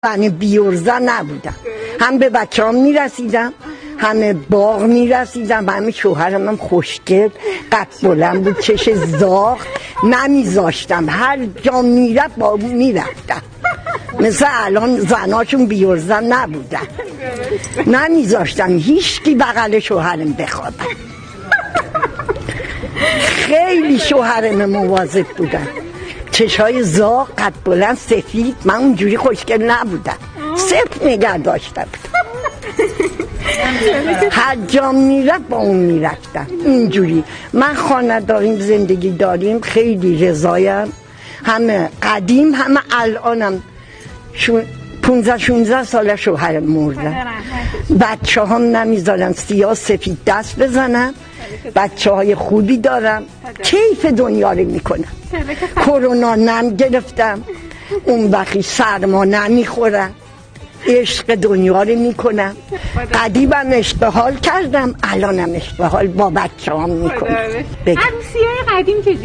من بیورزه نبودم، هم به بچه هم میرسیدم، همه باغ میرسیدم، همه شوهرم هم خوشگل قد بلند بود، چش زاغ، نمیذاشتم هر جا میرفت با میرفتم. مثل الان زناشون بیورزه نبودن، نمیذاشتم هیچکی بغل شوهرم بخوابه. خیلی شوهرم مواظب بودن، چشای زاغ قد بلند سفید، من اونجوری خوشگل نبودم، صفر نگه داشتم. هر جا میرفت با اون میرفتم اینجوری. من خانه داریم، زندگی داریم، خیلی رضایم، همه قدیم همه الانم. 15-16 ساله شوهرم مردن، بچه هم نمیذارن سیاه سفید دست بزنم، بچه های خوبی دارم، کیف دنیا رو میکنم. کرونا نم گرفتم، اون وقتی سرما نمیخورم، عشق دنیا رو میکنم. قدیمم اشتغال کردم، الانم اشتغال با بچه هم میکنم. عروسی‌های قدیم چجوری